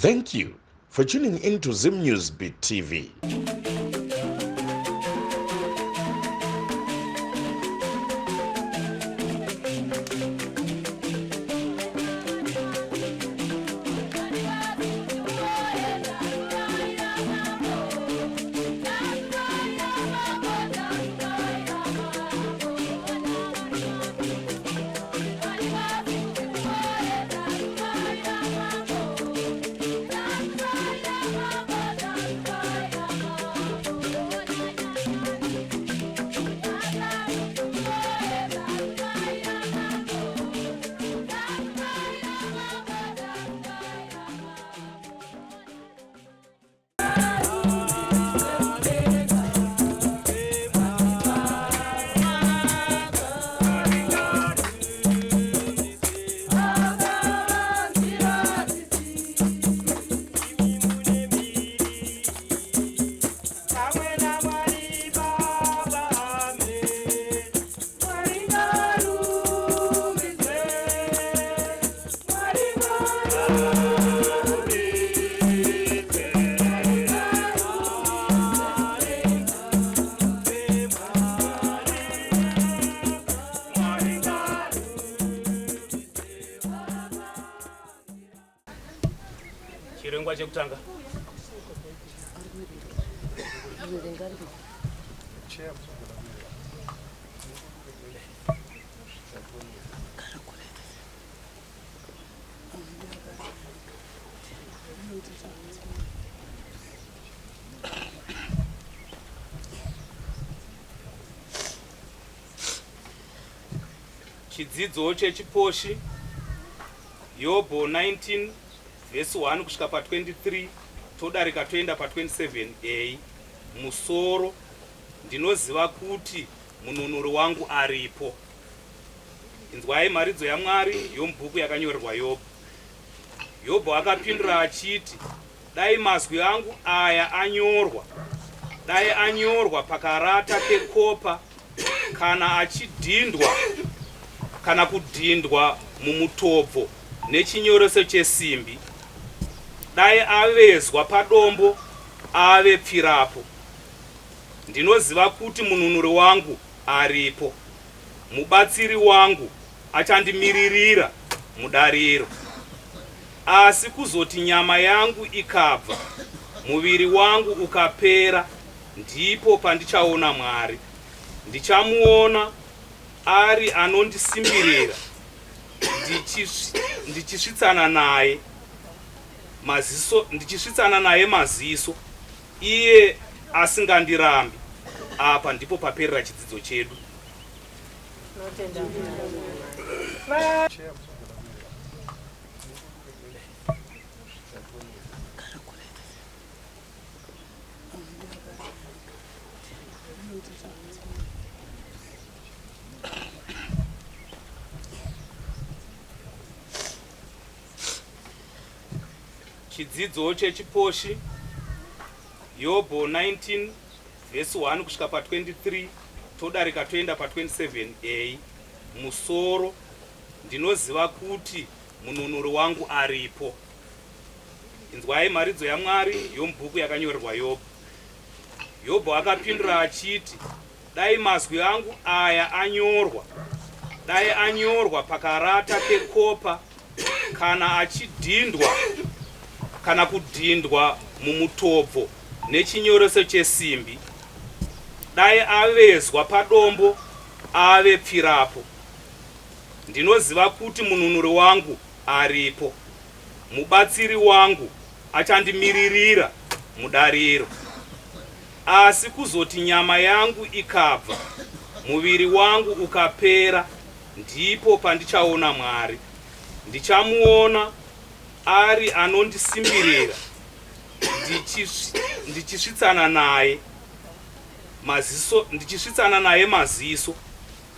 Thank you for tuning in to Zim Newsbeat TV. Chirengwa chekutanga. Chidzidzo chechiposhi Yobho 19 verse 1 kusvika pa23 todarika toenda pa27a. Musoro: ndinoziva kuti mununuri wangu aripo. Inzwai mharidzo yaMwari yomubhuku yakanyorerwa Yobho. Yobho akapindura achiti, dai mazwi angu aya anyorwa, dai anyorwa pakarata kekopa, kana achidhindwa kana kudhindwa mumutobvo nechinyoreso chesimbi, dai avezwa padombo ave pfirapo. Ndinoziva kuti mununuri wangu aripo, mubatsiri wangu achandimiririra mudariro. Asi kuzoti nyama yangu ikabva, muviri wangu ukapera, ndipo pandichaona Mwari. Ndichamuona ari anondisimbirira, ndichisvitsana naye maziso, iye asingandirambi. Apa ndipo paperera chidzidzo chedu. Chidzidzo chechiposhi Yobho 19 verse 1 kusvika pa23 todarika toenda pa27a. Musoro: ndinoziva kuti mununuri wangu aripo. Inzwai mharidzo yaMwari yomubhuku yakanyorerwa Yobho. Yobho akapindura achiti, dai mazwi angu aya anyorwa, dai anyorwa pakarata kekopa, kana achidhindwa kana kudhindwa mumutobvo nechinyoreso chesimbi, dai avezwa padombo ave pfirapo. Ndinoziva kuti mununuri wangu aripo, mubatsiri wangu achandimiririra mudariro. Asi kuzoti nyama yangu ikabva, muviri wangu ukapera, ndipo pandichaona Mwari. Ndichamuona ari anondisimbirira, ndichisvitsana naye maziso,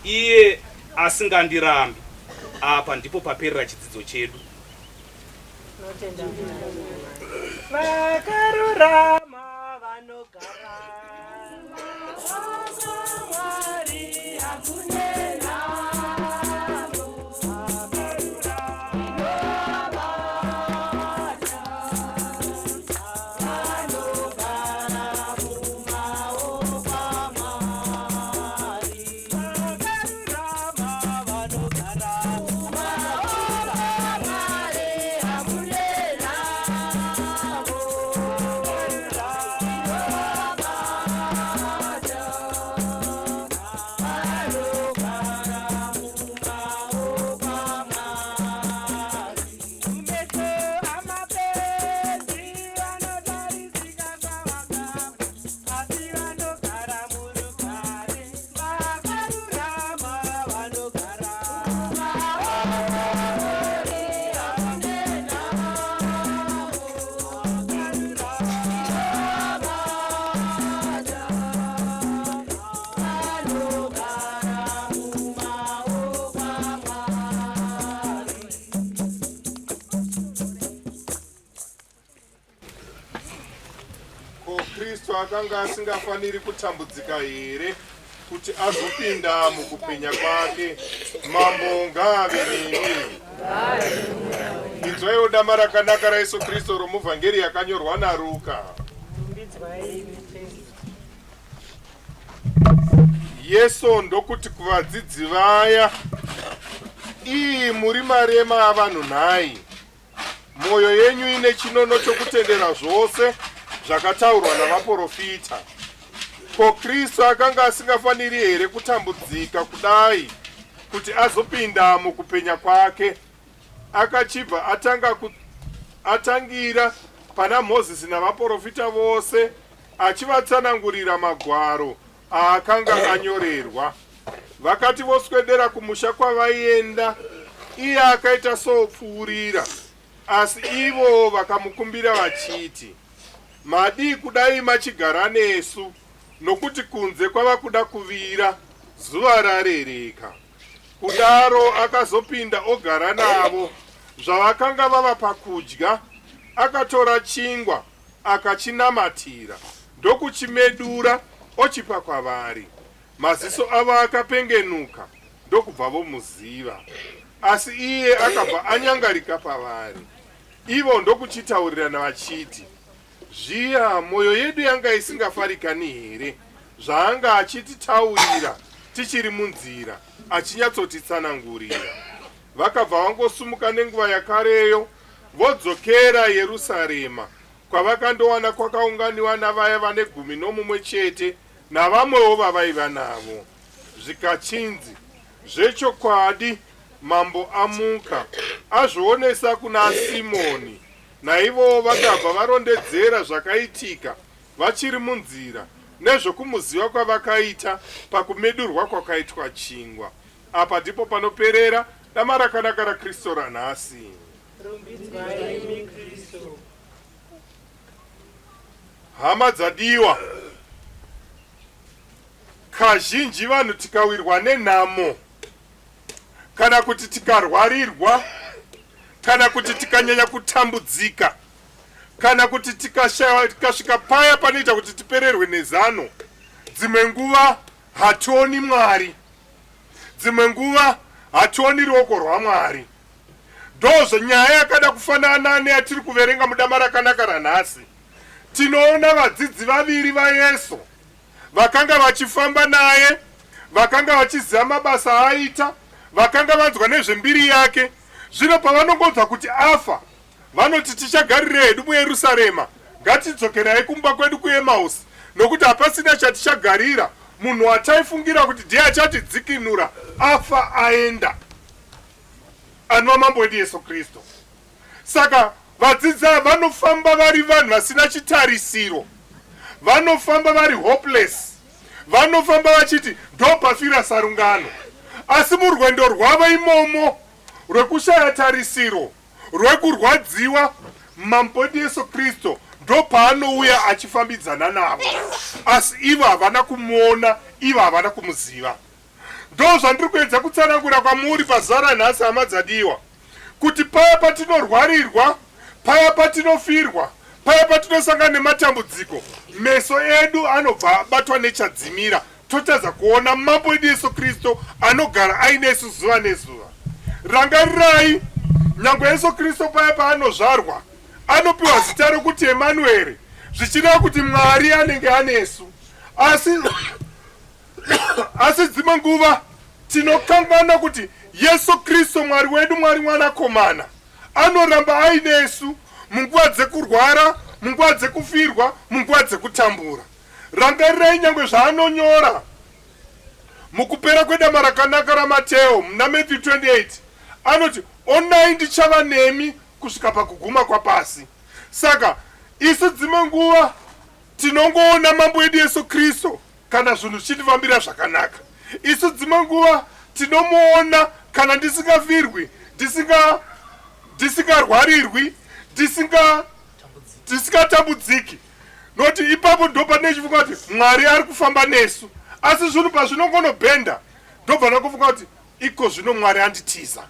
iye asingandirambi. Apa ndipo paperera chidzidzo chedu. Vakarurama vanogara Kristo akanga asingafaniri kutambudzika here kuti azopinda mukupenya kwake. Mambo ngave nemi. Inzwaiwo dama rakanaka raIyesu Kristo romuvhangeri yakanyorwa naRuka. Yesu ndokuti kuvadzidzi vaya, iyi muri marema avanhu nhai, mwoyo yenyu ine chinono chokutendera zvose zvakataurwa navaprofita. Ko Kristu akanga asingafaniri here kutambudzika kudai kuti azopinda mukupenya kwake? Akachibva atangira pana Mozisi navaprofita vose, achivatsanangurira magwaro aakanga anyorerwa. Vakati voswedera kumusha kwavaienda, iye akaita soupfuurira, asi ivo vakamukumbira vachiti, madi kudai machigara nesu, nokuti kunze kwava kuda kuvira, zuva rarereka. Kudaro akazopinda ogara navo. Zvavakanga vava pakudya, akatora chingwa akachinamatira, ndokuchimedura ochipa kwavari. Maziso avo akapengenuka, ndokubva vomuziva. Asi iye akabva anyangarika pavari. Ivo ndokuchitaurirana vachiti, zviya mwoyo yedu yanga isingafarikani here zvaanga achititaurira tichiri munzira, achinyatsotitsanangurira. Vakabva vangosumuka nenguva yakareyo, vodzokera Yerusarema, kwavakandowana kwakaunganiwa navaya vane 11 chete navamwewo vavaiva navo. Zvikachinzi zvechokwadi mambo amuka, azvionesa kuna Simoni. Naivo vakabva varondedzera zvakaitika vachiri munzira, nezvokumuziva kwavakaita pakumedurwa kwakaitwa chingwa. Apa ndipo panoperera dama rakanaka raKristu ranhasi. Hama dzadiwa, kazhinji vanhu tikawirwa nenhamo, kana kuti tikarwarirwa, kana kuti tikanyanya kutambudzika, kana kuti tikasvika paya panoita kuti tipererwe nezano, dzimwe nguva hationi Mwari, dzimwe nguva hationi ruoko rwaMwari. Ndozvo nyaya yakada kufanana neyatiri kuverenga mudama rakanaka ranhasi. Tinoona vadzidzi vaviri vaYesu vakanga vachifamba naye, vakanga vachiziva mabasa aita, vakanga vanzwa nezvembiri yake. Zvino pavanongonzwa kuti afa, vanoti tichagarira hedu muYerusarema, ngatidzokerai kumba kwedu kuEmausi, nokuti hapasina chatichagarira. Munhu wataifungira kuti ndiye achatidzikinura afa aenda, anova mambo wedu Yesu Kristu. Saka vadzidzi vanofamba vari vanhu vasina chitarisiro, vanofamba vari hopeless, vanofamba vachiti ndopafira sarungano. Asi murwendo rwavo imomo rwekushaya tarisiro, rwekurwadziwa, mambo wedu Yesu Kristu ndopaanouya achifambidzana navo. Asi ivo havana kumuona, ivo havana kumuziva. Ndo zvandiri kuedza kutsanangura kwamuri pazuva ranhasi, hama dzadiwa, kuti paya patinorwarirwa, paya patinofirwa, paya patinosangana nematambudziko, meso edu anobva abatwa nechadzimira. Totadza kuona mambo wedu Yesu Kristu anogara ainesu zuva nezuva. Rangarirai, nyangwe Yesu Kristu paya paanozvarwa anopiwa zita rokuti Emanueri, zvichireva kuti Mwari anenge anesu. Asi dzimwe nguva tinokangana kuti Yesu Kristu Mwari wedu, Mwari Mwanakomana, anoramba ainesu munguva dzekurwara, munguva dzekufirwa, munguva dzekutambura. Rangarirai nyangwe zvaanonyora mukupera kwedama rakanaka raMateo muna Matthew 28, anoti onai ndichava nemi kusvika pakuguma kwapasi. Saka isu dzimwe nguva tinongoona mambo wedu Yesu Kristu kana zvinhu zvichitifambira zvakanaka. Isu dzimwe nguva tinomuona kana ndisingafirwi, ndisingarwarirwi, ndisingatambudziki. Noti ipapo ndopa nechifunga kuti Mwari ari kufamba nesu. Asi zvinhu pazvinongonobhenda, ndobva nakufunga kuti iko zvino Mwari anditiza.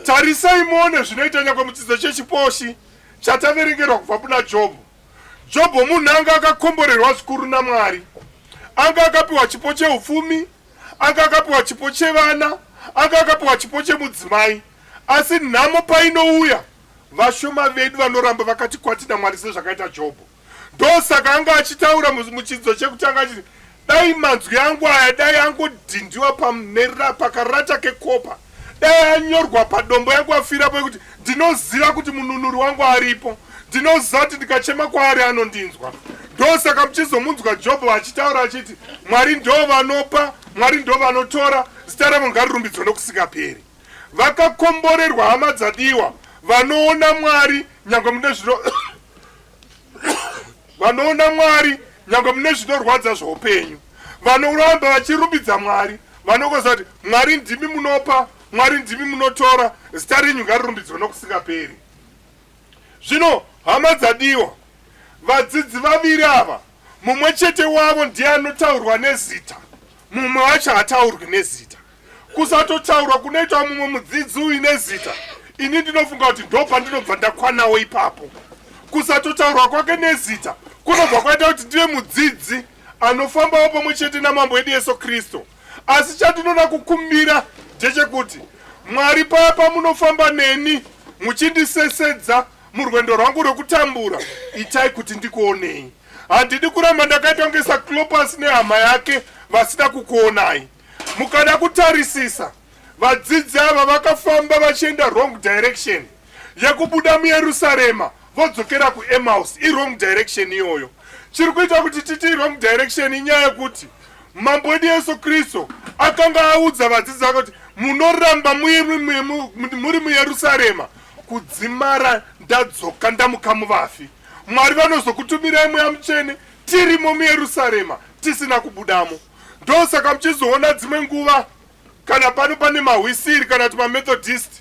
Tarisai muone zvinoita nyangwe muchidzidzo chechiposhi chataverengerwa kubva kuna Jobho. Jobho munhu anga akakomborerwa zvikuru naMwari, anga akapiwa chipo cheupfumi, anga akapiwa chipo chevana, anga akapiwa chipo chemudzimai. Asi nhamo painouya, vashoma vedu vanoramba vakati kwati naMwari sezvakaita Jobho. Ndosaka anga achitaura muchidzidzo chekutanga achiti, dai manzwi angu aya dai angodhindiwa pakarata kekopa, dai anyorwa padombo yangu afirapo yekuti ndinoziva kuti mununuri wangu aripo, ndinoziva kuti ndikachema kwaari anondinzwa. Ndosaka muchizomunzwa Jobho achitaura achiti, Mwari ndo vanopa, Mwari ndo vanotora, zita ravo ngarirumbidzwe nokusingaperi. Vakakomborerwa hama dzadiwa, vanoona Mwari nyangwe mune zvino vanoona Mwari nyangwe mune zvinorwadza zvoupenyu, vanoramba vachirumbidza Mwari, vanokoza kuti Mwari ndimi munopa, Mwari ndimi munotora, zita renyu ngarirumbidzwe nokusingaperi. Zvino hama dzadiwa, vadzidzi vaviri ava, mumwe chete wavo ndiye anotaurwa nezita, mumwe wacho hataurwi nezita. Kusatotaurwa kunoitwa mumwe mudzidzi uyu nezita, ini ndinofunga kuti ndo pandinobva ndakwanawo ipapo. Kusatotaurwa kwake nezita kunobva kwaita kuti ndive mudzidzi anofambawo pamwe chete namambo wedu Yesu Kristu. Asi chandinoda kukumbira ndechekuti Mwari paya pamunofamba neni muchindisesedza murwendo rwangu rwekutambura, itai kuti ndikuonei. Handidi kuramba ndakaita kunge Cleopas nehama yake vasina kukuonai. Mukada kutarisisa, vadzidzi ava vakafamba vachienda wrong direction yekubuda muJerusarema vodzokera kuEmmaus, wrong direction iyoyo. Chiri kuita kuti titi wrong direction inyaya yekuti mambo wedu Yesu Kristu akanga audza vadzidzi vake kuti munoramba muri muJerusarema, kudzimara ndadzoka ndamuka muvafi. Mwari vanozokutumirai Mweya Mutsvene tirimo muJerusarema tisina kubudamo. Ndosaka muchizoona dzimwe nguva kana pano pane mahwisiri kana kuti mamethodist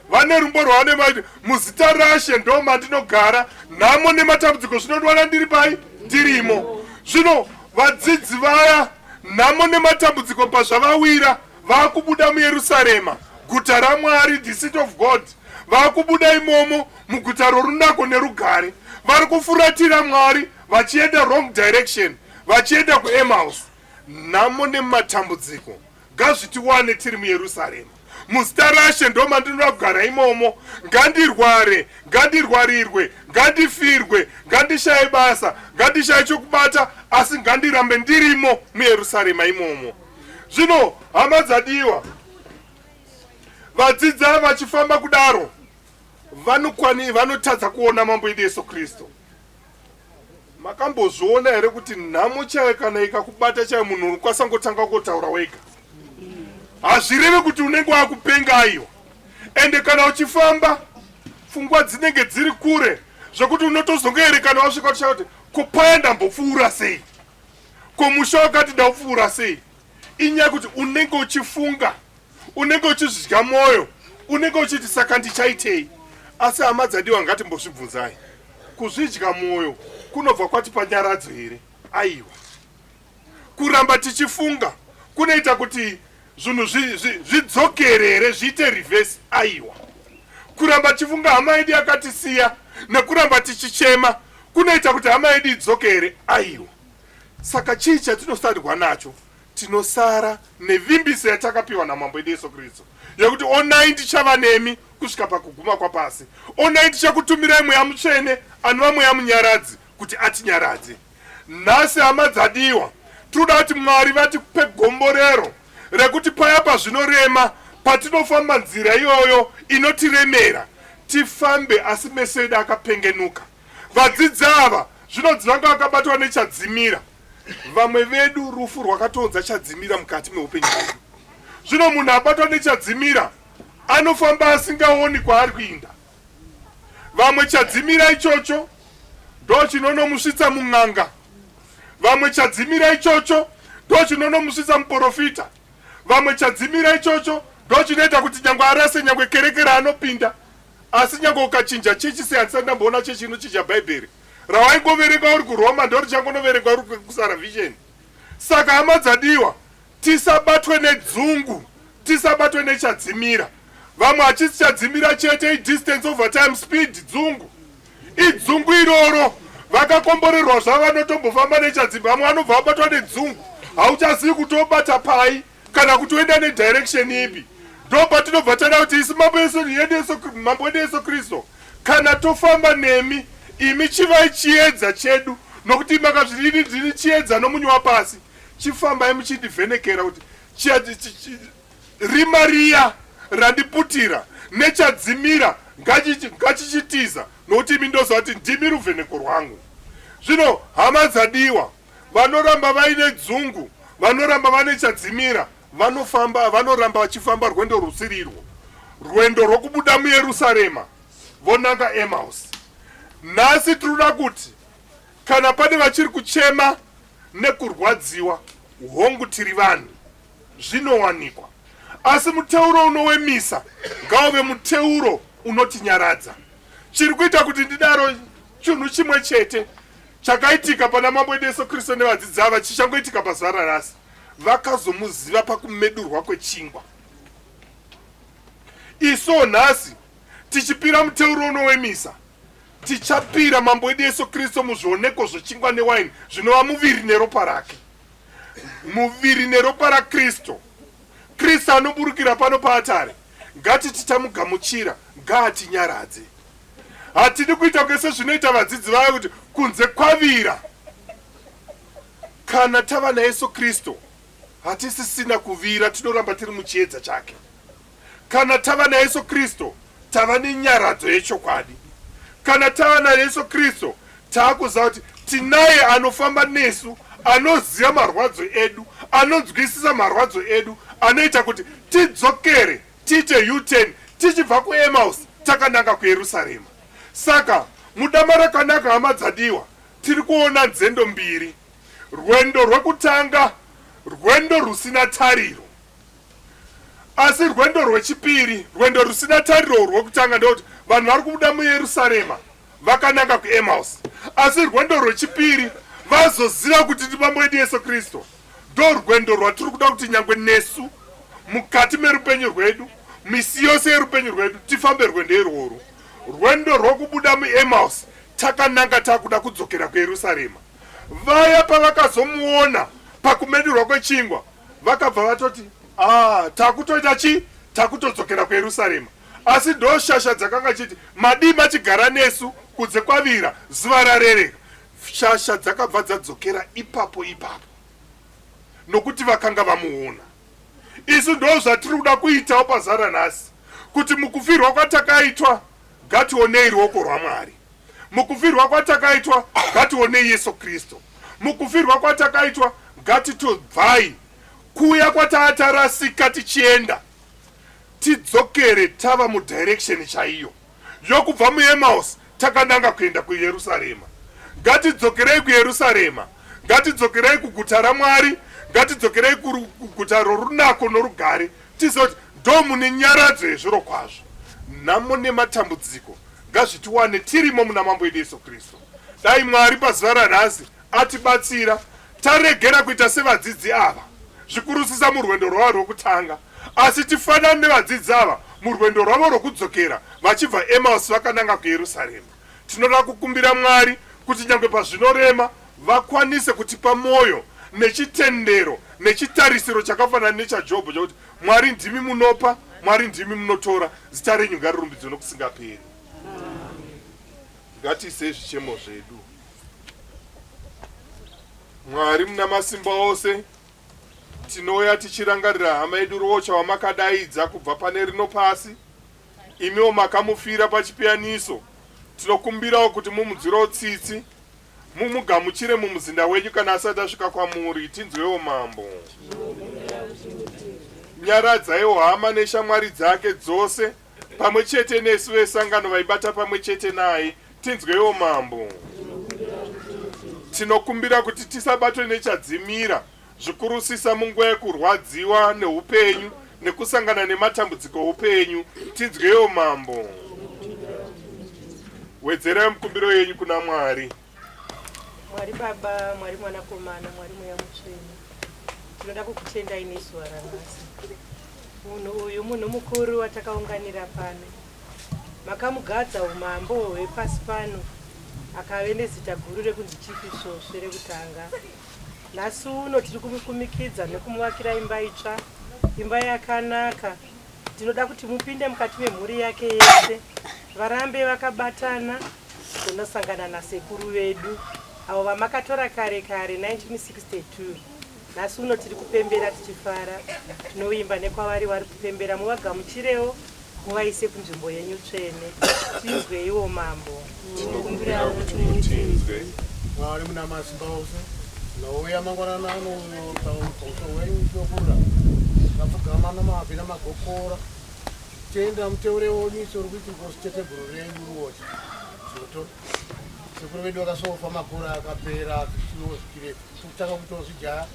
vane rumbo rwavanoita muzita raShe ndo mandinogara, nhamo nematambudziko zvinondwana ndiri pai ndirimo. Zvino vadzidzi vaya nhamo nematambudziko pazvavawira vakubuda muJerusarema, guta raMwari, the city of God. Vakubuda imomo muguta rorunako nerugare, vari kufuratira Mwari vachienda wrong direction, vachienda kuEmmaus. Nhamo nematambudziko ngazvitiwane tiri muJerusarema. Muzita raShe ndo mandinoda kugara imomo. Ngandirware, ngandirwarirwe, ngandifirwe, ngandishaye basa, ngandishaye chokubata, asi ngandirambe ndirimo muJerusarema imomo. Zvino hama dzadiwa, vadzidzi ava vachifamba kudaro vanotadza kuona mambo wedu Yesu Kristu. Makambozviona here kuti nhamo chayo kana ikakubata chayo munhu ukwasangotanga kutaura wega, hazvirevi kuti unenge wakupenga aiwa. Ende kana uchifamba pfungwa dzinenge dziri kure zvokuti unotozongoerekana wasvika kuti kuti kupaya ndambopfuura sei, komusha wakati ndaupfuura sei. Inyaya kuti unenge uchifunga, unenge uchizvidya mwoyo, unenge uchiti saka ndichaitei. Asi hama dzadiwa ngatimbozvibvunzai, kuzvidya mwoyo kunobva kwati panyaradzo here? Aiwa. Kuramba tichifunga kunoita kuti zvinhu zvidzokere here, zviite reverse? Aiwa. Kuramba tichifunga hama yedu yakatisiya nekuramba tichichema kunoita kuti hama yedu idzokere? Aiwa. Saka chii chatinosadirwa nacho? Tinosara nevimbiso yatakapiwa namambo wedu Yesu Kristu yekuti onai ndichava nemi kusvika pakuguma kwapasi, onai ndichakutumirai Mweya Mutsvene anova mweya munyaradzi kuti atinyaradze. Nhasi hama dzadiwa, tinoda kuti Mwari vatipe gomborero rekuti paya pazvinorema, patinofamba nzira iyoyo inotiremera, tifambe asi meso edu akapengenuka. Vadzidzi ava zvinonzi vanga vakabatwa nechadzimira. Vamwe vedu rufu rwakatonza chadzimira mukati meupenyu hwedu. Zvino munhu abatwa nechadzimira anofamba asingaoni kwaari kuinda. Vamwe chadzimira ichocho ndo chinonomusvitsa mun'anga, vamwe chadzimira ichocho ndo chinonomusvitsa muprofita, vamwe chadzimira ichocho ndo chinoita kuti nyangwe arase nyangwe kerekera anopinda. Asi nyangwe ukachinja chechi sehandisati ndamboona chechi inochinja bhaibheri rawaingoverenga uri kuRoma ndo richangonoverenga uri kuSalvation. Saka hama dzadiwa, tisabatwe nedzungu, tisabatwe nechadzimira. Vamwe hachisi chadzimira chete, distance over time speed, dzungu. Idzungu iroro vakakomborerwa zvavanotombofamba nechadzimba. Vamwe vanobva vabatwa nedzungu, hauchazivi kuti obata pai kana kuti oenda nedirection ipi. Ndo patinobva tada kuti isi mambo edu Yesu Kristu kana tofamba nemi, imi chivai chiedza chedu, nokuti makazviri ndiri chiedza nomunyu wapasi. Chifambai muchindivhenekera kuti rima riya randiputira nechadzimira ngachichitiza, nokuti imi ndoziva kuti ndimi ruvheneko rwangu. Zvino hama dzadiwa, vanoramba vaine dzungu, vanoramba vane chadzimira, vanoramba vachifamba rwendo rusirirwo, rwendo rwokubuda muYerusarema vonanga Emmaus. Nhasi tinoda kuti kana pane vachiri kuchema nekurwadziwa, hongu tiri vanhu, zvinowanikwa. Asi muteuro unowemisa ngauve muteuro unotinyaradza. Chiri kuita kuti ndidaro chinhu chimwe chete chakaitika pana mambo edu Yesu Kristu nevadzidzi ava chichangoitika pazuva ranhasi. Vakazomuziva pakumedurwa kwechingwa. Iso nhasi tichipira muteuro unowemisa, tichapira mambo edu Yesu Kristu muzvioneko zvechingwa newaini zvinova muviri neropa rake. Muviri neropa raKristu. Kristu anoburukira pano paatare. Ngati titamugamuchira, ngaatinyaradze. Hatidi kuita kwese zvinoita vadzidzi vaya kuti kunze kwavira. Kana tava naYesu Kristu, hatisisina kuvira, tinoramba tiri muchiedza chake. Kana tava naYesu Kristu, tava nenyaradzo yechokwadi. Kana tava naYesu Kristu, taakuziva kuti tinaye anofamba nesu, anoziva marwadzo edu, anonzwisisa marwadzo edu, anoita kuti tidzokere, tiite U-turn, tichibva kuEmmaus takananga kuYerusarema. Saka mudama rakanaka hama dzadiwa, tiri kuona nzendo mbiri. Rwendo rwekutanga, rwendo rusina tariro. Asi rwendo rwechipiri, rwendo rusina tariro rwekutanga ndoti vanhu vari kubuda muYerusarema vakananga kuEmmaus. Asi rwendo rwechipiri vazoziva kuti ndi mambo edu Yesu Kristu. Ndo rwendo rwatiri kuda kuti nyangwe nesu mukati merupenyu rwedu, misi yose yerupenyu rwedu, tifambe rwendo irworwo. Rwendo rwokubuda muEmmaus takananga takuda kudzokera kuYerusarema. Vaya pavakazomuona pakumedurwa kwechingwa, vakabva vatoti takutoita chi? Takutodzokera kuYerusarema. Asi ndo shasha dzakanga chiti madima chigara nesu kunze kwavira zuva rarereka. Shasha dzakabva dzadzokera ipapo, nokuti vakanga vamuona. Isu ndo zvatiri kuda kuitawo pazuva ranhasi, kuti mukufirwa kwatakaitwa ngationei ruoko rwaMwari. Mukufirwa kwatakaitwa ngationei Yesu Kristu. Mukufirwa kwatakaitwa ngatitobvai kuya kwataatarasika tichienda, tidzokere tava mudirection chaiyo yokubva muEmmaus takananga kuenda kuYerusarema. Ngatidzokerei kuYerusarema, ngatidzokerei kuguta raMwari, ngatidzokerei kuguta rorunako norugare, tizoti ndo mune nyaradzo yezviro kwazvo. Nhamo nematambudziko ngazvitiwane tirimo muna mambo edu Yesu Kristu. Dai Mwari pazuva ranhasi atibatsira, taregera kuita sevadzidzi ava, zvikurusisa murwendo rwavo rwokutanga, asi tifanane nevadzidzi ava murwendo rwavo rwokudzokera vachibva Emmaus vakananga kuYerusarema. Tinoda kukumbira Mwari kuti nyangwe pazvinorema vakwanise kutipa mwoyo nechitendero nechitarisiro chakafanana nechaJobho chokuti Mwari ndimi munopa, Mwari ndimi munotora, zita renyu ngarirumbidzwe nokusingaperi. Ngatiise zvichemo zvedu. Mwari muna masimba ose, tinouya tichirangarira hama yedu Rocha wamakadaidza kubva pane rino pasi, imiwo makamufira pachipiyaniso. Tinokumbirawo kuti mumudzirawo tsitsi, mumugamuchire mumuzinda wenyu kana asati asvika kwamuri. Tinzwewo mambo. Nyaradzaiwo hama neshamwari dzake dzose, pamwe chete nesu vesangano vaibata pamwe chete naye. Tinzwewo mambo. Tinokumbira kuti tisabatwe nechadzimira, zvikurusisa munguva yekurwadziwa neupenyu nekusangana nematambudziko oupenyu. Tinzwewo mambo. Wedzerai mukumbiro yenyu kuna Mwari. Mwari Baba, Mwari Mwanakomana, Mwari Mweya Mutsvene, tinoda kukutendai nezuva ranhasi. Munhu uyu munhu mukuru watakaunganira pano. Makamugadza umambo hwepasi pano akave nezita guru rekunzi chifi svosve rekutanga. Nhasi uno tiri kumukumikidza nekumuvakira imba itsva, imba yakanaka. Tinoda kuti mupinde mukati memhuri yake yese, varambe vakabatana kunosangana nasekuru vedu avo vamakatora kare kare 1962. Nhasi uno tiri kupembera tichifara, tinoimba nekwavari vari kupembera. Muvagamuchirewo muvaise kunzvimbo yenyu tsvene. Tinzweiwo mambo. Tinokumbira kuti mutinzwe. Mwari muna masimba ose, nouya mangwanana ano pamusoro wenyu chokura kapfugama namabvi namagokora tienda muteure wonyiso uri kuitirwa chitebhuru renyu ruocha zoto sekuru vedu vakasofa makore akapera tichiosvikire kutanga kutozvijaya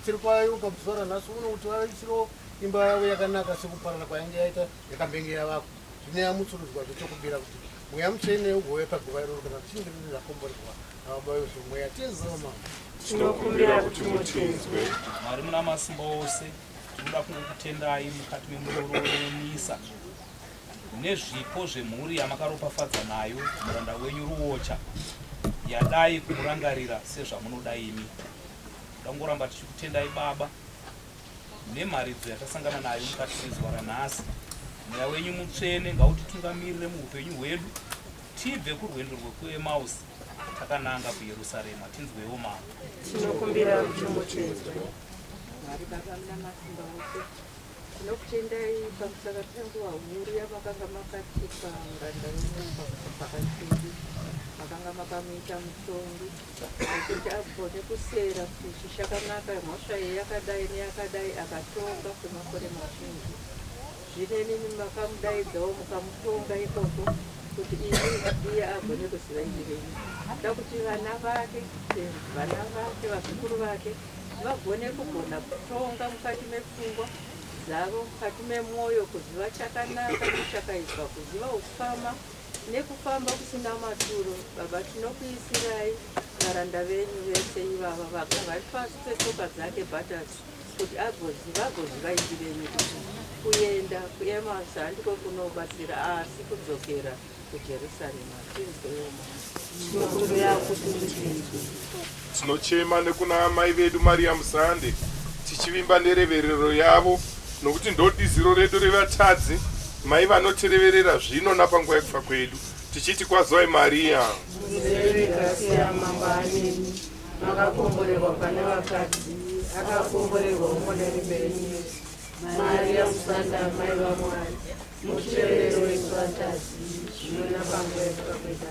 tiri kwayo pamusoro ranhasi uno kuti vaisiro imba yavo yakanaka sekuparana kwainge yaita yakambengera vako zvineyamutsurudzwa zvechokubira kuti mweya mutsvene ugouya paguva iroro kana tichinge riri rakomborerwa navaba yose mweya tezama mama. Tinokumbira kuti mutinzwe. Mwari muna masimba ose, tinoda kukutendai mukati memuroro wemisa nezvipo zvemhuri yamakaropafadza nayo muranda wenyu ruocha yadai kumurangarira sezvamunoda imi. Dangoramba tichikutendai Baba nemharidzo yatasangana nayo mukati mezuva ranhasi. Mweya wenyu mutsvene ngautitungamirire muupenyu hwedu, tibve kurwendo rwekuEmausi takananga kuYerusarema. Tinzwewo mama. Tinokumbira kuti mutinzwe. Mwari Baba muna masimba ose, tinokutendai pamusaka penguva huru yamakanga makatipa muranda wenyumba pakachindi, makanga makamuita mutongi kuti agone kusera kuti chakanaka mhosva yakadai neyakadai akatonga kwemakore mazhinji. Zvino nini makamudaidzawo mukamutonga ikoko kuti iye agone kuziva imi venyu. Da kuti vana vake vazukuru vake vagone kugona kutonga mukati mepfungwa dzavo, mukati memwoyo, kuziva chakanaka nechakaiswa, kuziva ufama nekufamba kusina maturo. Baba, tinokuisirai varanda venyu vese ivava vari pasi petsoka dzake bhatati kuti vagoziva imi venyu kuti kuenda kuEmausi handiko kunobatsira asi kudzokera kuJerusarema. Tinzwewo. Tinokumbira kuti mutinzwe. Tinochema nekuna amai vedu Maria Musande tichivimba nereverero yavo nokuti ndodiziro redu revatadzi, mai vanotereverera zvino napanguva yekufa kwedu, tichiti kwazoi Maria Muzere grasi yamambani, makakomborerwa pane vakadzi, akakomborerwa umoneri benyu. Maria Musande amai vaMwari, muteerero wevatadzi, zvino napanguva yekufa kwedu.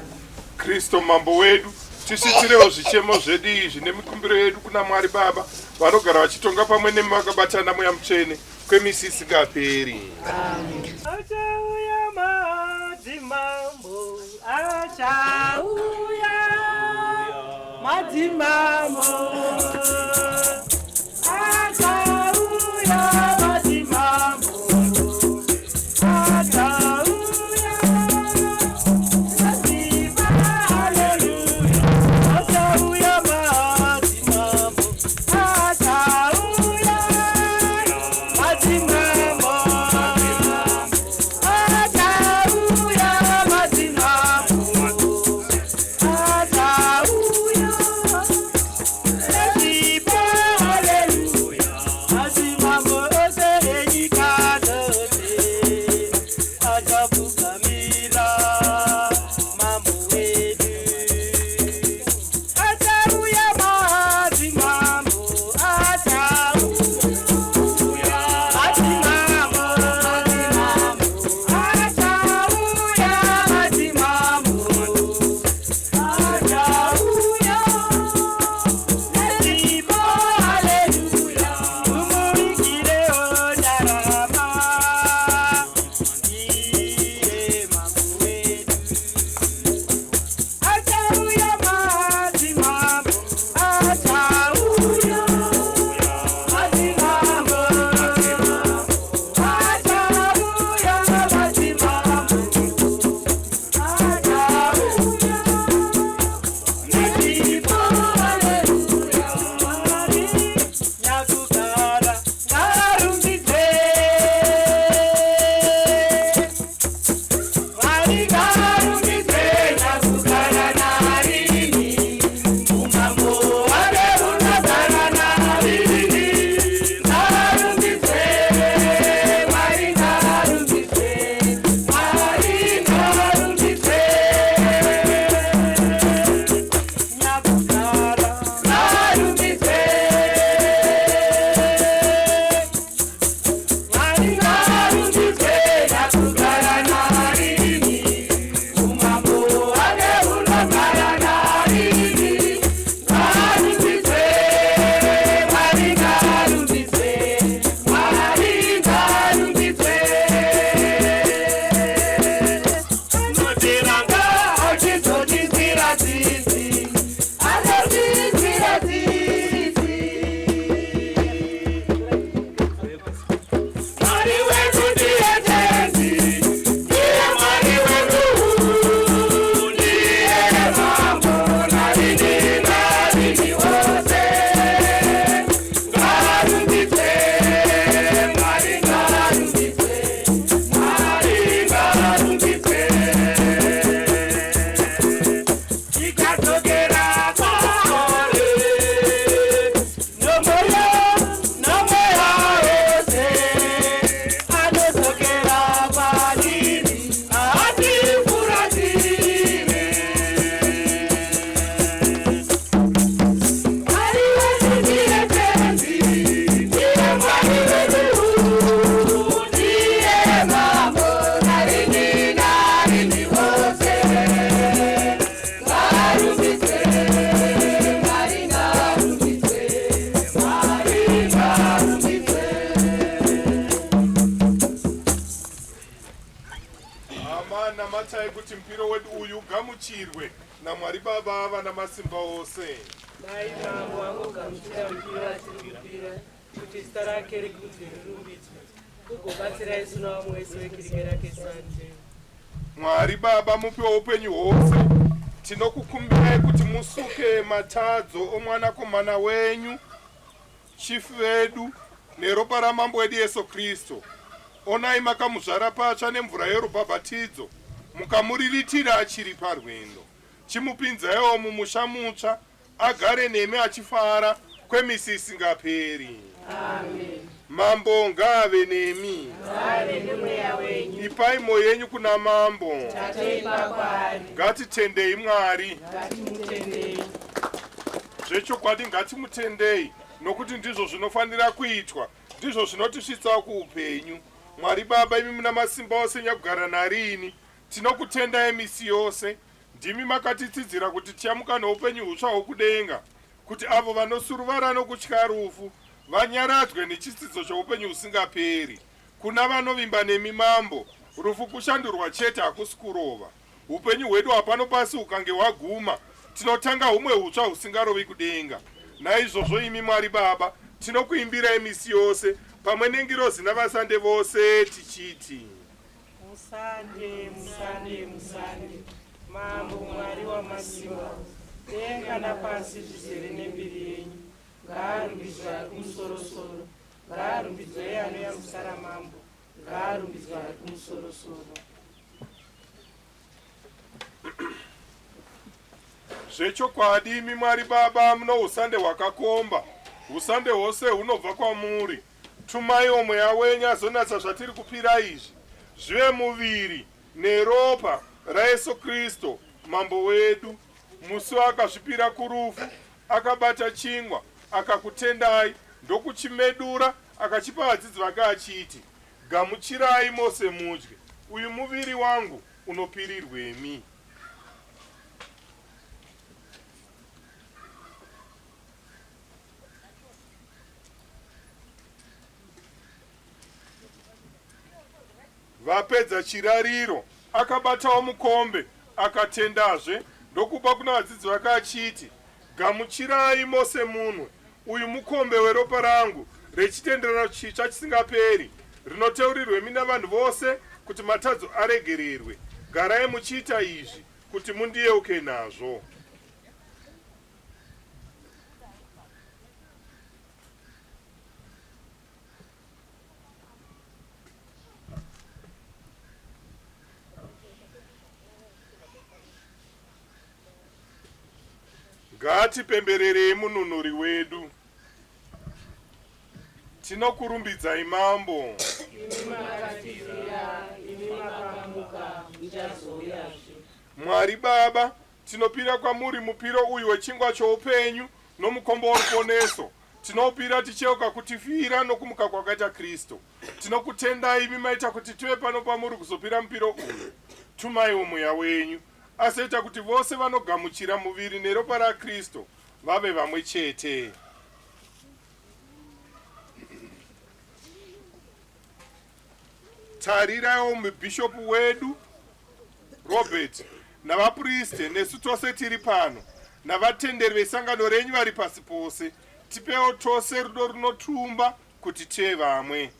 Kristo mambo wedu, tisitirewo zvichemo zvedu izvi nemikumbiro yedu kuna Mwari Baba vanogara vachitonga pamwe nemi vakabatana mweya mutsvene kwemisi isingaperi. Achauya madzimambo, achauya madzimambo, achauya madzimambo, achauya madzimambo, haleluya, achauya madzimambo, achauya madzimambo, achauya madzimambo, achauya namatai kuti mpiro wedu uyu ugamuchirwe naMwari Baba vana masimba ose. Dai mambo wangogamuchira mpiro atiri kupira kuti zita rake rikudzwe rirumbidzwe kugobatsira isu navamwe wese vekirike rake sanje. Mwari Baba mupe upenyu hwose, tinokukumbirai kuti musuke matadzo omwanakomana wenyu chifu vedu neropa ramambo wedu Yesu Kristu. Onai makamuzvara patsva nemvura yerubhabhatidzo, mukamuriritira achiri parwendo. Chimupinzaiwo mumusha mutsva, agare nemi achifara kwemisi isingaperi. Amen. Mambo ngave nemi. Ngave nemweya wenyu. Ipai moyo yenyu kuna mambo. Tateipa kwaari. Ngatitendei Mwari. Ngatimutendei. Zvechokwadi ngatimutendei, nokuti ndizvo zvinofanira kuitwa, ndizvo zvinotisvitsa kuupenyu. Mwari Baba, imi muna masimba ose nyakugara narini, tinokutendai misi yose. Ndimi makatitsidzira kuti tichamuka noupenyu hutsva hwokudenga, kuti avo vanosuruvara nokutya rufu vanyaradzwe nechitsidzo choupenyu husingaperi. Kuna vanovimba nemi mambo, rufu kushandurwa chete hakusi kurova. Upenyu hwedu hapano pasi ukange hwaguma, tinotanga humwe hutsva husingarovi kudenga. Naizvozvo imi Mwari Baba, tinokuimbirai misi yose pamwe nengirozi navasande vose tichiti: Musande, musande, musande, mambo Mwari wamasimba, denga napasi zvizere nembiri yenyu. Ngaarumbidzwe ari kumusoro-soro, ngaarumbidzwe iye anoyambisa ramambo, ngaarumbidzwe ari kumusoro-soro. Zvechokwadi imi Mwari Baba, muno usande hwakakomba, usande hwose hunobva kwamuri. Tumaiwo mweya wenyu azonatsa zvatiri kupira izvi, zvive muviri neropa raYesu Kristu mambo wedu. Musi akazvipira kurufu, akabata chingwa, akakutendai, ndokuchimedura, akachipa vadzidzi vake achiti: gamuchirai mose mudye, uyu muviri wangu unopirirwemi. Vapedza chirariro, akabatawo mukombe, akatendazve, ndokupa kuna vadzidzi vake achiti: gamuchirai mose munwe, uyu mukombe weropa rangu rechitenderano chitsva chisingaperi, rinoteurirwemi navanhu vose kuti matadzo aregererwe. Garai muchiita izvi kuti mundiyeuke nazvo. Ngatipembererei mununuri wedu. Tinokurumbidzai mambo. Imi makafira, imi makamuka, muchazouyazve. Mwari Baba, tinopira kwamuri mupiro uyu wechingwa choupenyu nomukombo woruponeso. Tinopira ticheuka kutifira nokumuka kwakaita Kristu. Tinokutendai imi maita kuti tive pano pamuri kuzopira mupiro uyu. Tumaiwo mweya wenyu, asoita kuti vose vanogamuchira muviri neropa raKristu vave vamwe chete. Tariraiwo mubhishopu wedu Robert navapriste nesu tose tiri pano, navatenderi vesangano renyu vari pasi pose. Tipewo tose rudo runotumba kuti tive vamwe.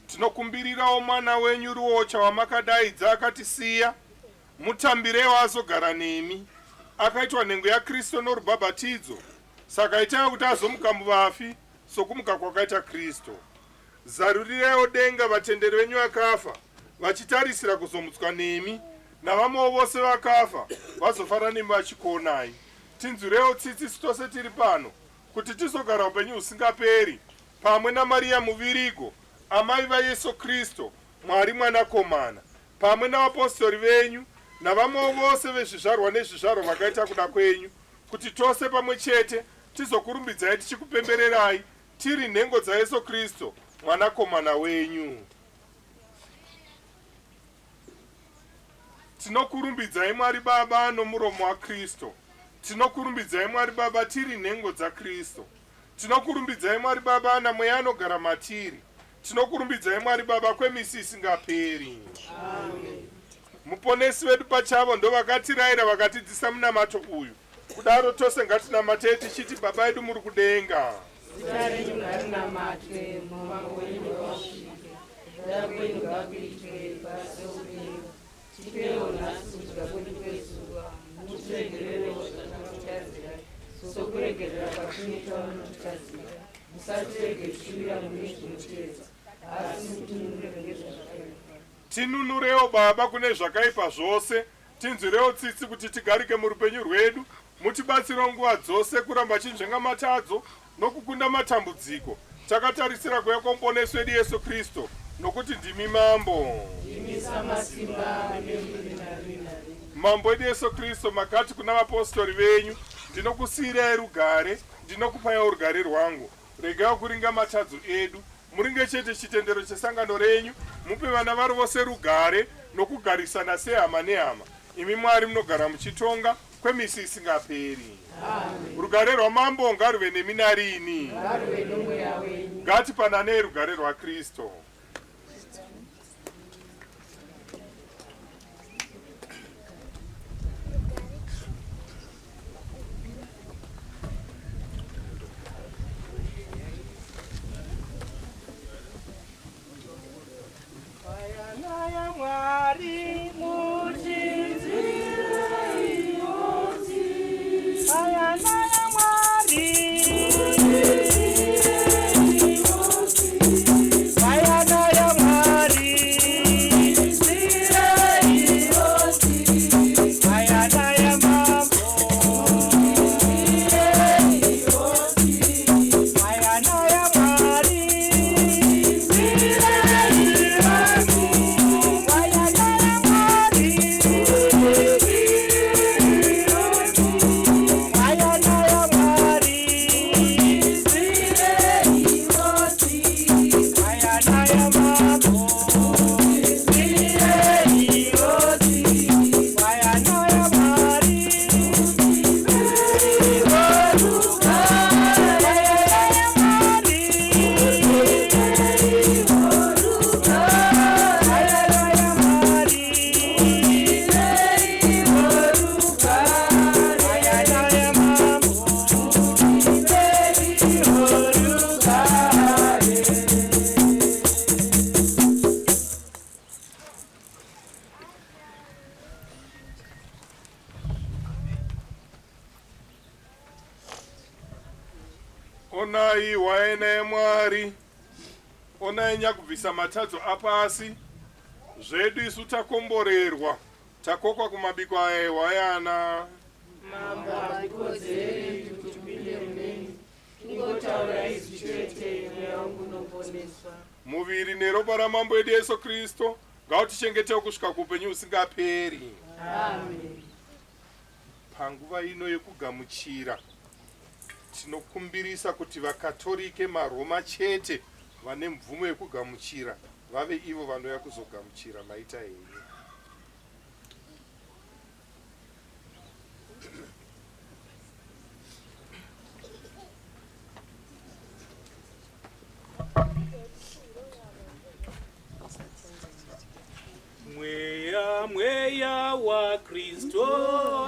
Tinokumbirirawo mwana wenyu Ruocha wamakadaidza akatisiya. Mutambirewo azogara nemi, akaitwa nhengo yaKristu norubhabhatidzo, saka itai kuti azomuka muvafi sokumuka kwakaita Kristu. Zarurireiwo denga vatenderi venyu vakafa, vachitarisira kuzomutswa nemi, navamwewo vose vakafa vazofara nemi vachikonai. Tinzwirewo tsitsi tose tiri pano, kuti tizogara upenyu husingaperi pamwe naMariya muvirigo, amai vaYesu Kristu, Mwari mwanakomana, pamwe navapostori venyu navamwewo vose vezvizvarwa nezvizvarwa vakaita kuda kwenyu, kuti tose pamwe chete tizokurumbidzai tichikupembererai tiri nhengo dzaYesu Kristu mwanakomana wenyu. Tinokurumbidzai Mwari Baba nomuromo waKristu. Tinokurumbidzai Mwari Baba tiri nhengo dzaKristu. Tinokurumbidzai Mwari Baba namweya anogara matiri. Tinokurumbidzai Mwari Baba kwemisi isingaperi. Amen. muponesi vedu pachavo ndo vakatirayira vakatidzisa munamato uyu. Kudaro tose ngatinamatei tichiti Baba edu muri kudenga. Zita renyu ngarinamatwe, mumango wenyu wasvike, kuda kwenyu ngakuitwe pasi upenyu. Tipewo nhasi kudya kwedu kwezuva, mutiregererewo zvatakutadzira, sokuregerera kwatinoita vanotitadzira. Musatirege tichiwira mune zvinotedza, asi mutinunure ngezvakaipa. Tinunurewo Baba kune zvakaipa zvose, tinzwirewo tsitsi kuti tigarike murupenyu rwedu, mutibatsirewo nguva dzose kuramba chinzvenga matadzo nokukunda matambudziko. Takatarisira kuuya kwomuponesi wedu Yesu Kristu, nokuti ndimi mambo. Imisa masimba neminarina. Mambo wedu Yesu Kristu, makati kuna vapostori venyu, ndinokusiyirai rugare, ndinokupaiwo rugare rwangu. Regai kuringa matadzo edu, muringe chete chitendero chesangano renyu, mupe vana vari vose rugare nokugarisana sehama nehama. Imi Mwari munogara muchitonga kwemisi isingaperi. Rugare rwamambo ngaruve nemi narini. Ngaruve nomweya wenyu. Ngatipananei rugare rwaKristu. Naya Mwari muchinzira inoti. Aya naya Mwari muchinzira inoti. Aya naya Mwari muchinzira inoti. Aya naya mambo muchinzira inoti. Aya naya Mwari muchinzira inoti. Onai waene Mwari, onai nyakubvisa matadzo apasi, zvedu isu takomborerwa, takokwa kumabiko aewayana. Mambo hatikodzeri kuti tipinde muneni, ingotaura izwi chete, mweya wangu unoponeswa. Muviri neropa ramambo edu Yesu Kristu ngautichengetewo kusvika kuupenyu husingaperi. Amen. Panguva ino yekugamuchira, tinokumbirisa kuti vakatolike maRoma chete vane mvumo yekugamuchira vave ivo vanouya kuzogamuchira maita henyu. Mweya wa Kristo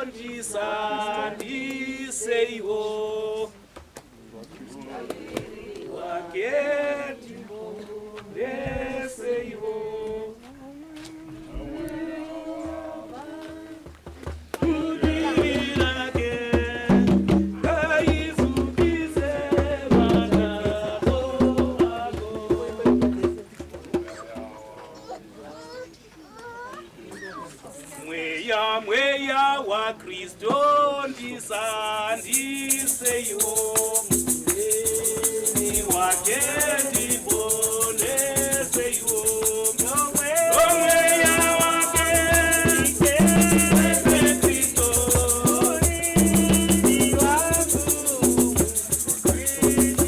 ndisandiseiwo wake ndiseiwo Mweya wa Kristo ndisandiseiwo wake ndiponeseiwo mweya wake Kristo ni wangu Kristo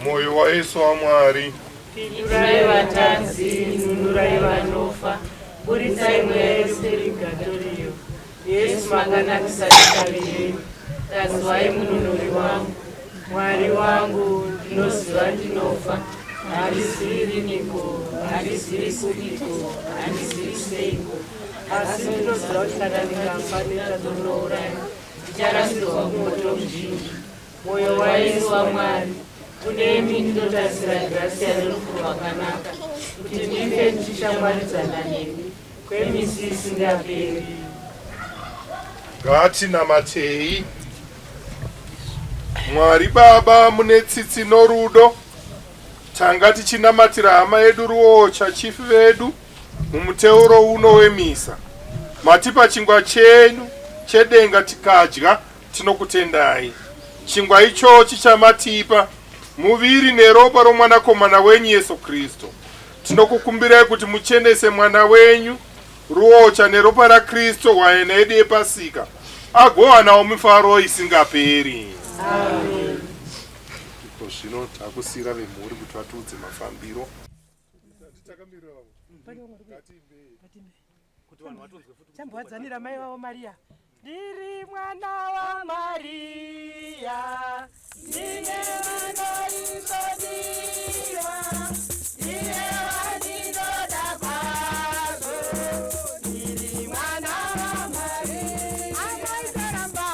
Moyo wa Yesu wa Mwari, pindurai vatadzi, nunurai vanofa, burisai mweya yedu purgatorio. Yesu makanakisa chikavi yenyu, tazwai mununuri wangu. Mwari wangu, ndinoziva ndinofa, handizivi riniko, handizivi kudiko, handizivi seiko, asi ndinoziva kuti kana ndikafa nechatonouraya ndicharasirwa kumoto muzhinji. Mwoyo wayesu waMwari, kunemi ndinotasira grasiya nerufu rwakanaka, kuti ndife ndichishamwaridzana nemi kwemisi isingaperi. ngatinamatei. Mwari Baba mune tsitsi norudo, tanga tichinamatira hama yedu Ruocha chifi vedu mumuteuro uno wemisa. Matipa chingwa chenyu chedenga tikadya, tinokutendai. Chingwa ichochi chamatipa muviri neropa romwanakomana wenyu Yesu Kristo. Tinokukumbirai kuti muchenese mwana wenyu Ruocha neropa raKristo waina yedu yePasika, agovanawo mifaro isingaperi. Amen. Zvino takusira vemhuri kuti vatudze mafambiro. Chambowadzanira mai vavo Maria. Ndiri mwana wa Maria, ndine vanoisodiwa, ndine vaninoda kwazvo. Ndiri mwana wa Maria, anoitaramba.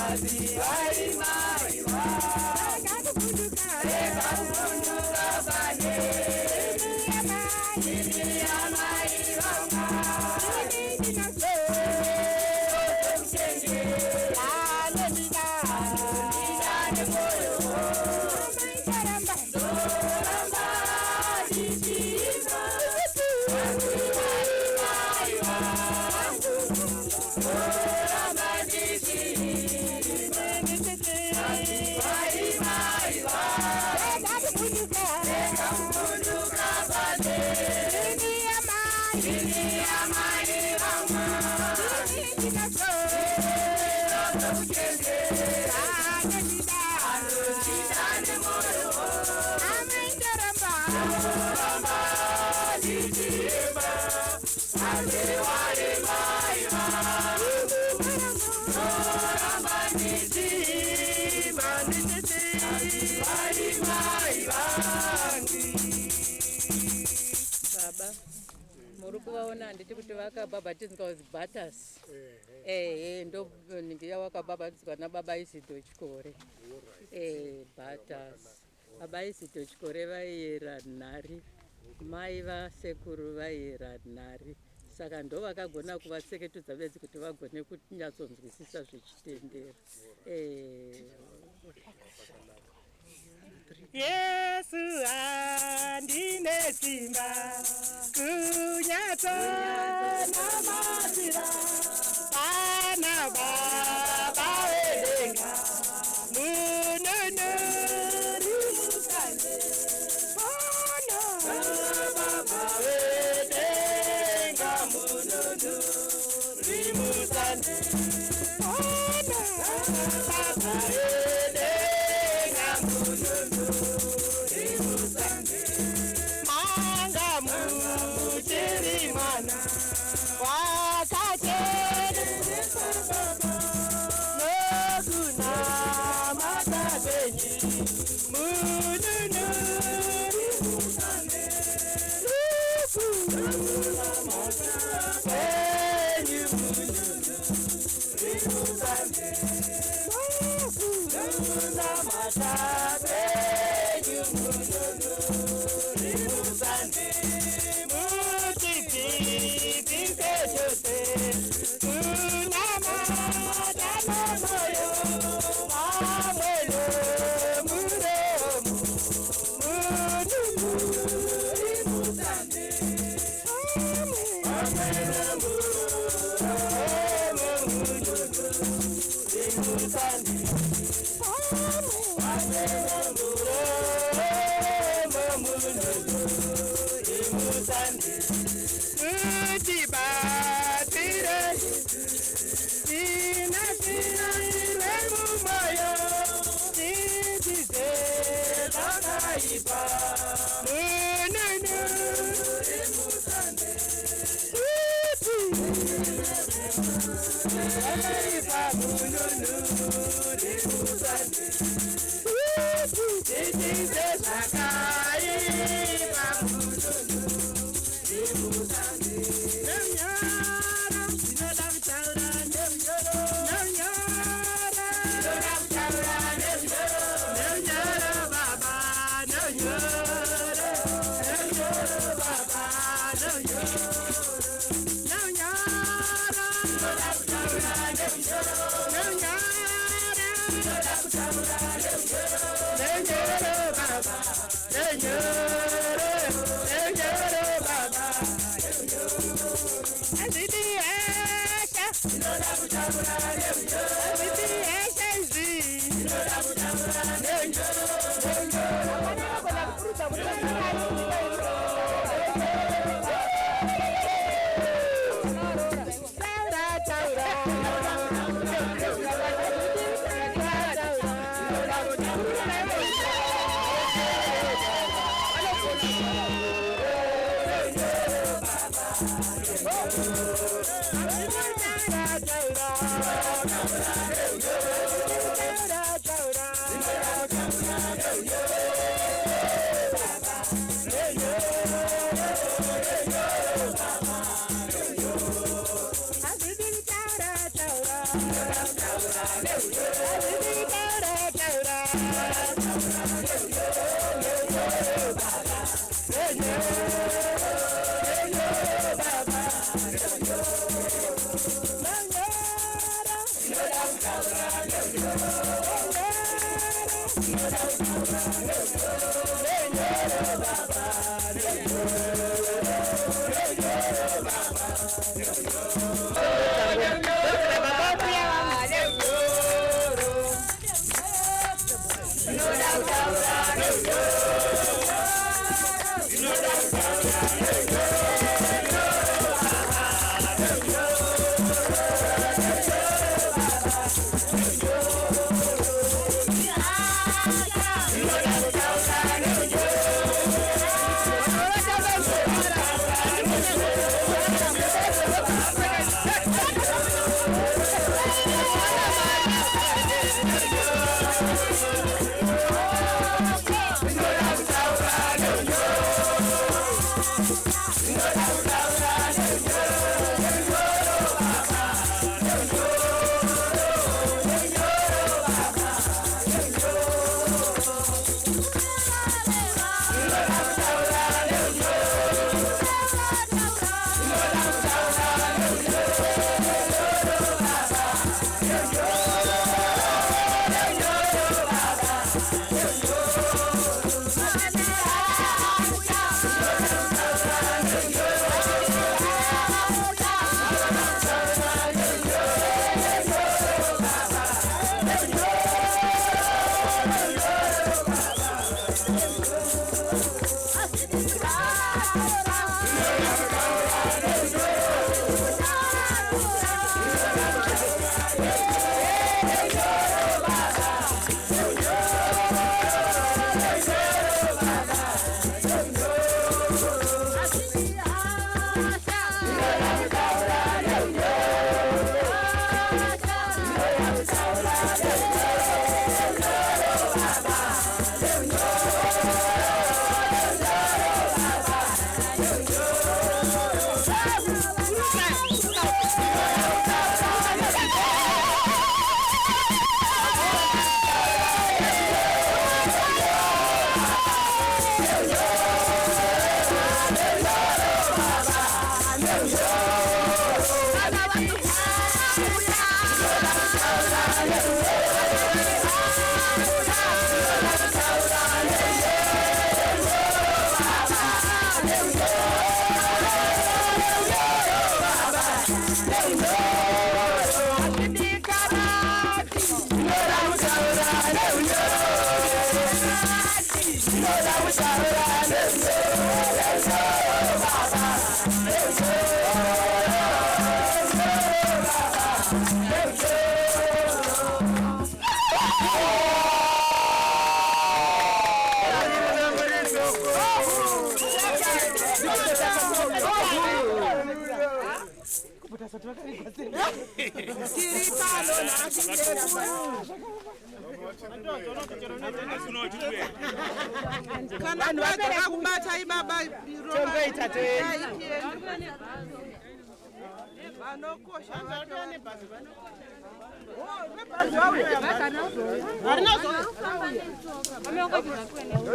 Thank you. Baba, muri kuvaona handiti kuti vakabhabhatidzwa kuzi Butters. Ndo ndiya wakabhabhatidzwa nababa Isidho Chikore. Butters. Baba Isidho Chikore vaiyera nhari, mai vasekuru vaiyera nhari. Saka ndo vakagona kuvatseketudza bedzi kuti vagone kunyatsonzwisisa zvechitendero. Yesu andine simba kunyatsa namatira bana baba wedenga munonori musande bana baba wedenga munonori musande bana baba wedenga munonori musande manga muchirimana wakacheresa baba nokuna matabenyi munonori musande rukuna matabenyi munonori musande rukuna matabenyi munonori musande mutitipite chose kuna madana moyo amwelo muromo munonori musande amwelo muromo munonori musande amwelo muromo munonori musande mutibatire tina ire mumoyo titize takaipa munonori musande takaipa munonori musande titize takaipa munonori musande Nanyara, inoda kutaura nevyoro. Nanyara, inoda kutaura nevyoro. Nevyoro baba, nevyoro. Nevyoro baba, nevyoro. Nanyara, inoda kutaura nevyoro. Nanyara, inoda kutaura nevyoro. Nevyoro baba, nevyoro. Nevyoro baba, nevyoro. Aziti esha, inoda kutaura nevyoro. Aziti esha izi, inoda kutaura nevyoro.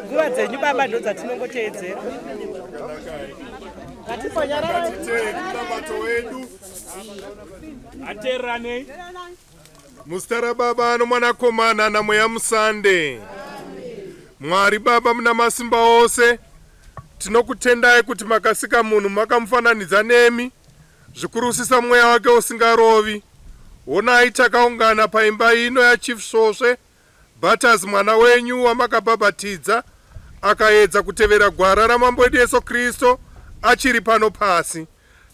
Nguva dzenyu baba ndo dzatinongoteedzera. Namato wedu ateerane muzita raBaba noMwanakomana naMweya Musande. Mwari Baba muna masimba ose, tinokutendai kuti makasika munhu makamufananidza nemi, zvikurusisa mweya wake usingarovi. Onai takaungana paimba ino yaChief Svosve Butters, mwana wenyu wamakabhabhatidza akaedza kutevera gwara ramambo wedu Yesu Kristu achiri pano pasi.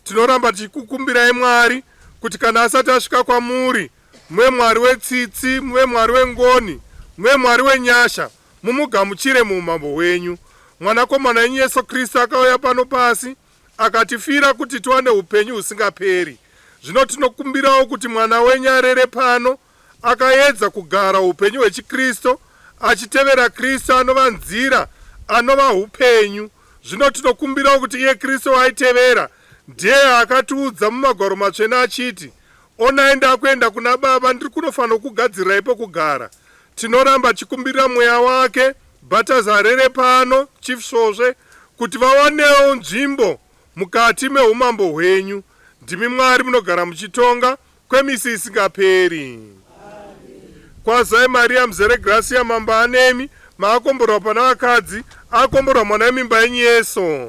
Tinoramba tichikukumbirai Mwari kuti kana asati asvika kwamuri, mwe Mwari wetsitsi, mwe Mwari wengoni, mwe Mwari wenyasha, mumugamuchire muumambo wenyu. Mwanakomana wenyu Yesu Kristu akauya pano pasi akatifira kuti tiwane upenyu husingaperi. Zvino tinokumbirawo kuti mwana wenyu arere pano akaedza kugara upenyu hwechiKristu achitevera Kristu anova nzira, anova upenyu. Zvino tinokumbirawo kuti iye Kristu waitevera ndiye akatiudza mumagwaro matsvene achiti, onai ndakuenda kuna Baba, ndiri kunofanira kugadzirirai pokugara. Tinoramba chikumbirira mweya wake Butters arere pano, Chief Svosve, kuti vawanewo nzvimbo mukati meumambo hwenyu. Ndimi Mwari munogara muchitonga kwemisi isingaperi. Kwazai Maria mzere gracia, mambo anemi, maakomborwa pana vakadzi, akomborwa mwana wemimba yenyu Yesu.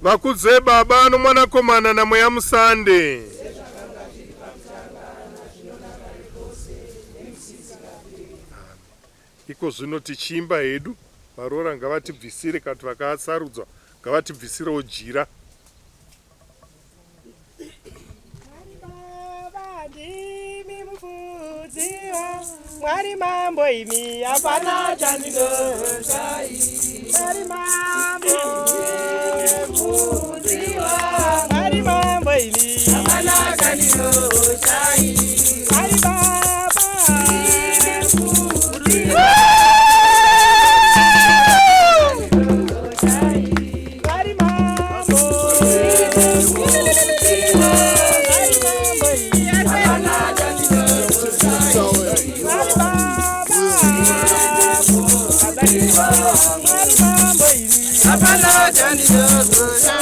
Vakudzwe Baba noMwanakomana naMweya Musande. Iko zvino tichimba hedu, varora ngavatibvisire, kana vakasarudzwa ngavatibvisirewo jira. Mwari mambo imi hapana chandinoshai. Mwari mambo Mwari mambo imi hapana chandinoshai. Mwari Baba Mwari mambo hapana chandinoshai.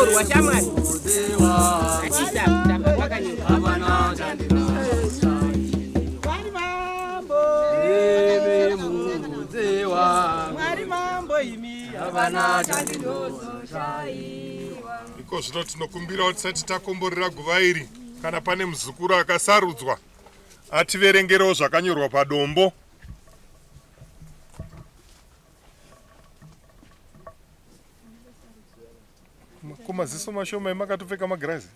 zvakanyorwa shamwari achitamba zvakanyorwa Mwari mambo imi havana chandinozoshaiwa. Iko zvino tinokumbira tisati takomborera guva iri kana pane muzukuru akasarudzwa ativerengerewo zvakanyorwa padombo. Kumaziso mashoma emakatopfeka magirazi.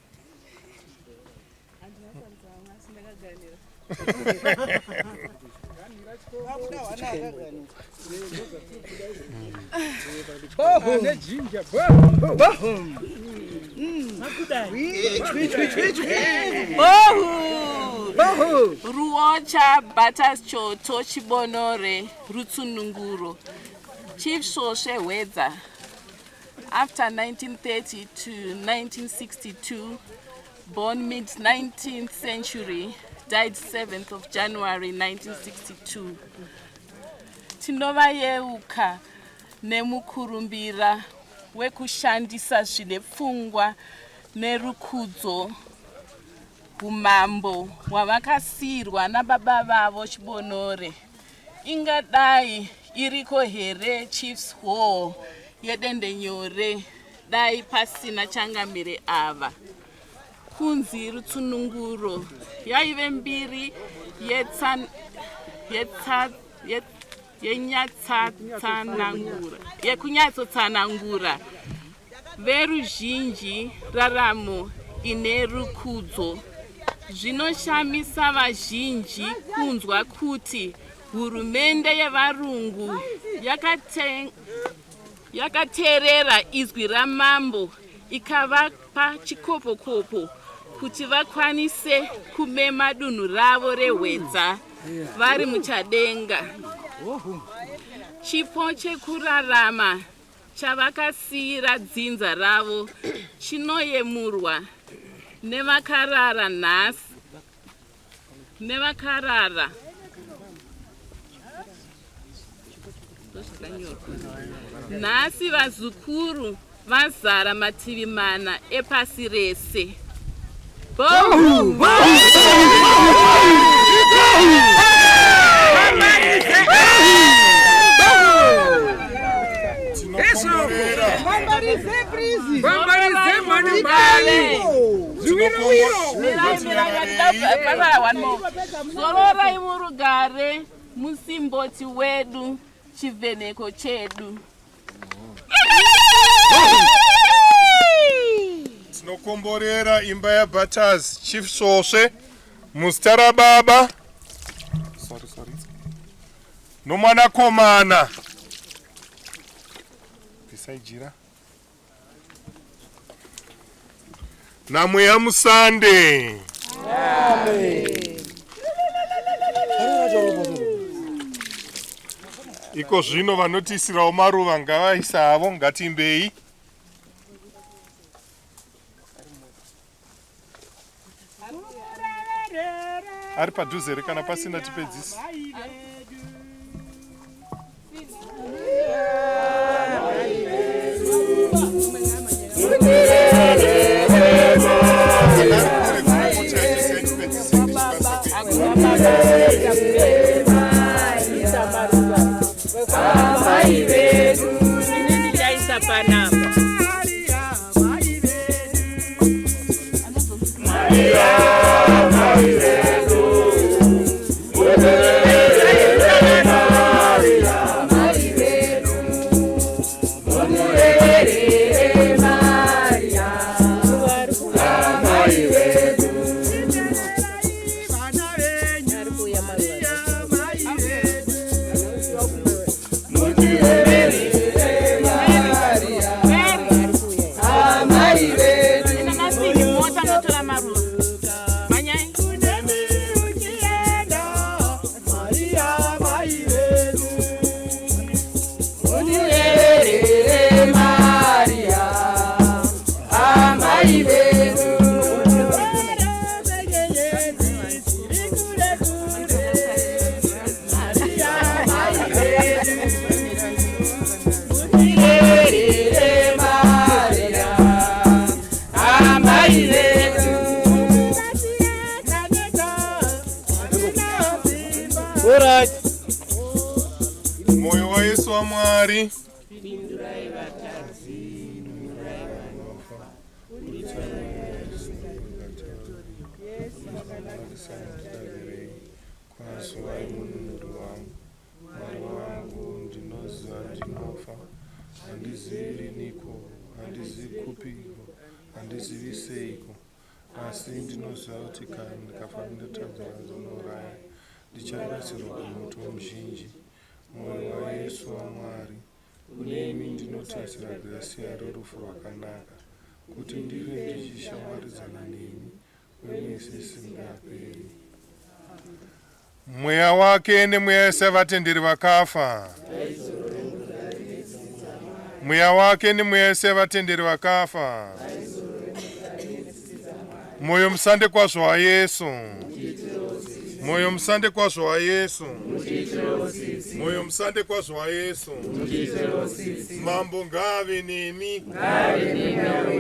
Ruocha Batas Choto Chibonore Rutsununguro Chief Shoshe Wedza. After 1930 to 1962, born mid-19th century, died 7th of January 1962. Tinova yeuka nemukurumbira wekushandisa zvinepfungwa nerukudzo umambo hwavakasirwa nababa vavo Chibonore. Ingadai iriko here Chiefs Hall yedende nyore dai pasina changamire ava. Kunzi Rutsununguro yaive mbiri yekunyatsanangura veruzhinji raramo ine rukudzo. Zvinoshamisa vazhinji kunzwa kuti hurumende yevarungu yakateerera izwi ramambo ikavapa chikopo-kopo kuti vakwanise kumema dunhu ravo rehwedza vari muchadenga. Chipo chekurarama chavakasiyira dzinza ravo chinoyemurwa nevakarara nhasi vazukuru vazara mativi mana epasi rese. Zororai murugare musimboti wedu chivheneko chedu. Tinokomborera imba yaBatas Chief Shoshe muzita rababa nomwanakomana Bisaijira namweya musande. Iko zvino vanotisirawo maruva ngavaisa havo, ngatimbei. Ari padhuze here kana pasina tipedzisi. Mwoyo waYesu wa Mwari, pindurai vatadzi, nunurai vanofa, kwazwai mununuri wangu, Mwari wangu, ndinoziva ndinofa, handizivi niko, handizivi kupiko, handizivi seiko, asi ndinoziva kuti kana ndikafa ndinotadza vanzonouraya, ndicharasirwa kumoto muzhinji. Mwoyo waYesu wa Mwari, kunemi ndinotasira grasiya rorufu rwakanaka, kuti ndive ndichishamwaridzana nemi kwemwezi isingaperi. Mweya wake nemweya yese vatenderi vakafa. Mweya wake nemweya yese vatenderi vakafa. Moyo musande kwazvo waYesu. Moyo musande kwazvo waYesu. Moyo musande kwazvo waYesu. Mambo ngave nemi.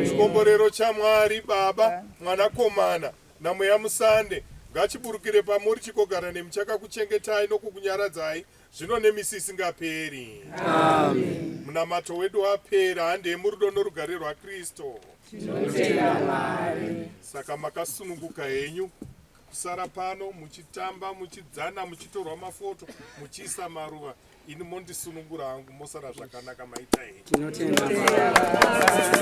Chikomborero chaMwari Baba, Mwanakomana naMweya Musande ngachiburukire pamuri chigogara nemi chakakuchengetai nokukunyaradzai zvino nemisi isingaperi. Amen. Munamato wedu wapera, handei murudo norugare rwaKristu. Tinotenda Mwari. Saka makasununguka henyu kusara pano muchitamba, muchidzana, muchitorwa mafoto, muchiisa maruva. Ini mondisunungura hangu, mosara zvakanaka maita henyu. Tinotenda Mwari.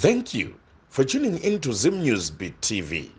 Thank you for tuning in to Zim News Beat TV.